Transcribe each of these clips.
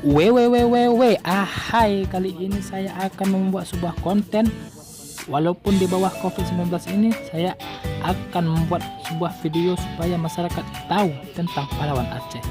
Hai, kali ini saya akan membuat sebuah konten. Walaupun di bawah COVID-19 ini, saya akan membuat sebuah video supaya masyarakat tahu tentang pahlawan Aceh.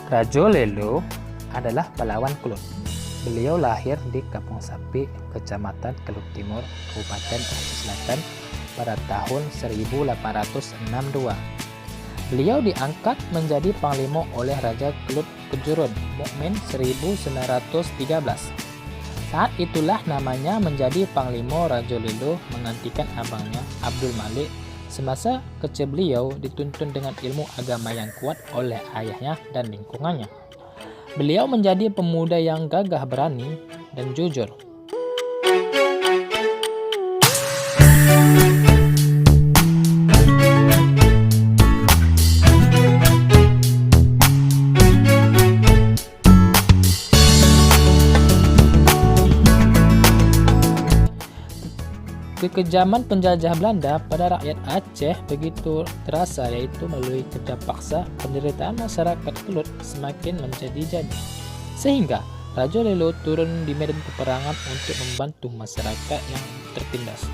Rajo Lelo adalah pahlawan Kelut. Beliau lahir di Kampung Sapi, Kecamatan Kelut Timur, Kabupaten Aceh Selatan pada tahun 1862. Beliau diangkat menjadi panglima oleh Raja Kelut Kejurun Mukmin 1913. Saat itulah namanya menjadi panglima Rajo Lelo menggantikan abangnya Abdul Malik. Semasa kecil beliau dituntun dengan ilmu agama yang kuat oleh ayahnya dan lingkungannya. Beliau menjadi pemuda yang gagah berani dan jujur. Kekejaman penjajah Belanda pada rakyat Aceh begitu terasa, yaitu melalui kerja paksa penderitaan masyarakat Kelut semakin menjadi-jadi. Sehingga Rajo Lelo turun di medan peperangan untuk membantu masyarakat yang tertindas.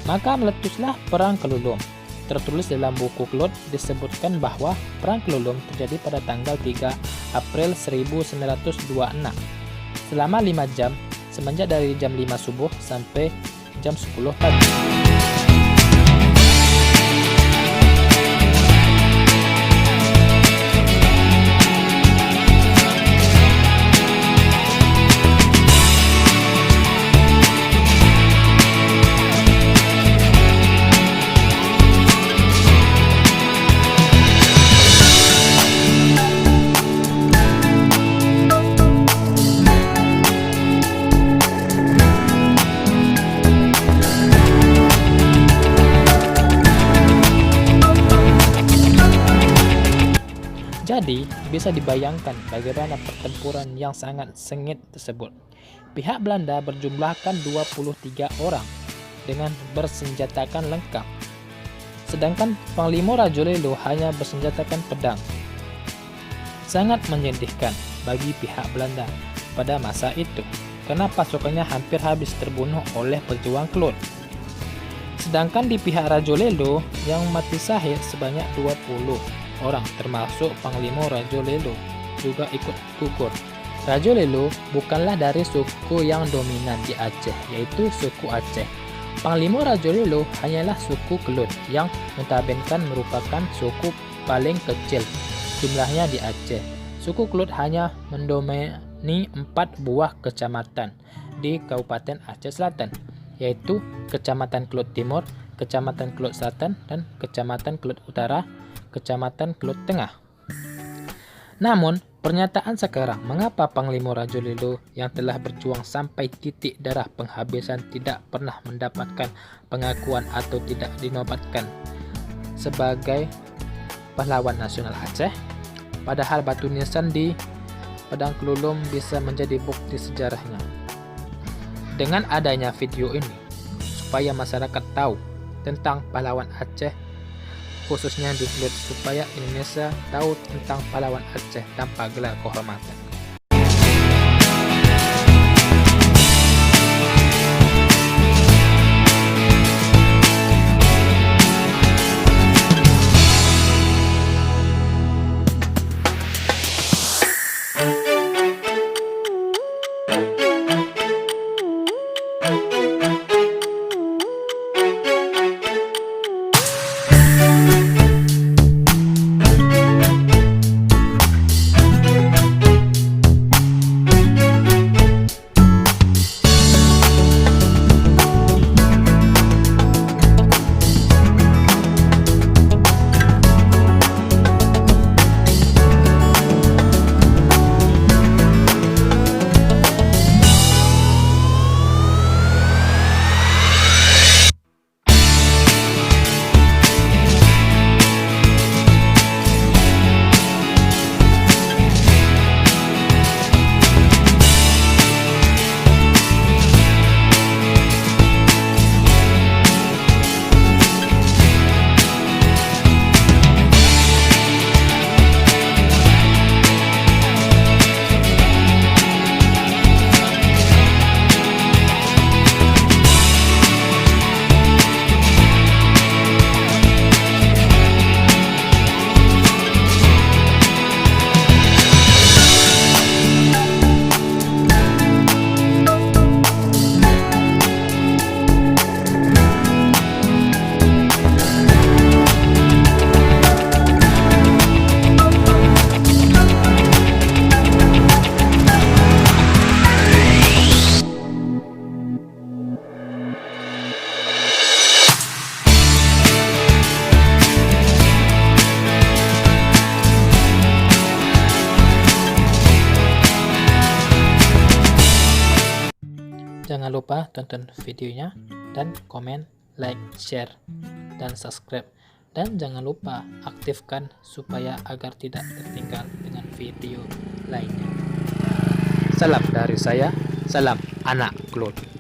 Maka meletuslah Perang Kelulum. Tertulis dalam buku Kelut disebutkan bahwa Perang Kelulum terjadi pada tanggal 3 April 1926. Selama 5 jam, semenjak dari jam 5 subuh sampai jam 10 pagi. Jadi, bisa dibayangkan bagaimana pertempuran yang sangat sengit tersebut. Pihak Belanda berjumlahkan 23 orang dengan bersenjatakan lengkap. Sedangkan Panglima Rajo Lelo hanya bersenjatakan pedang. Sangat menyedihkan bagi pihak Belanda pada masa itu, karena pasukannya hampir habis terbunuh oleh pejuang Kelut. Sedangkan di pihak Rajo Lelo yang mati syahid sebanyak 20 orang, termasuk Panglima Rajo Lelo juga ikut gugur. Rajo Lelo bukanlah dari suku yang dominan di Aceh, yaitu suku Aceh. Panglima Rajo Lelo hanyalah suku Kelut yang notabene merupakan suku paling kecil jumlahnya di Aceh. Suku Kelut hanya mendomini 4 buah kecamatan di Kabupaten Aceh Selatan, yaitu Kecamatan Kelut Timur, Kecamatan Kelut Selatan, dan Kecamatan Kelut Utara, Kecamatan Kelut Tengah. Namun, pernyataan sekarang mengapa Panglima Rajo Lelo yang telah berjuang sampai titik darah penghabisan tidak pernah mendapatkan pengakuan atau tidak dinobatkan sebagai pahlawan nasional Aceh, padahal batu nisan di Padang Kelulum bisa menjadi bukti sejarahnya. Dengan adanya video ini, supaya masyarakat tahu tentang pahlawan Aceh, khususnya di Kelut, supaya Indonesia tahu tentang pahlawan Aceh tanpa gelar kehormatan. Jangan lupa tonton videonya dan komen, like, share, dan subscribe. Dan jangan lupa aktifkan supaya agar tidak tertinggal dengan video lainnya. Salam dari saya, salam anak Claude.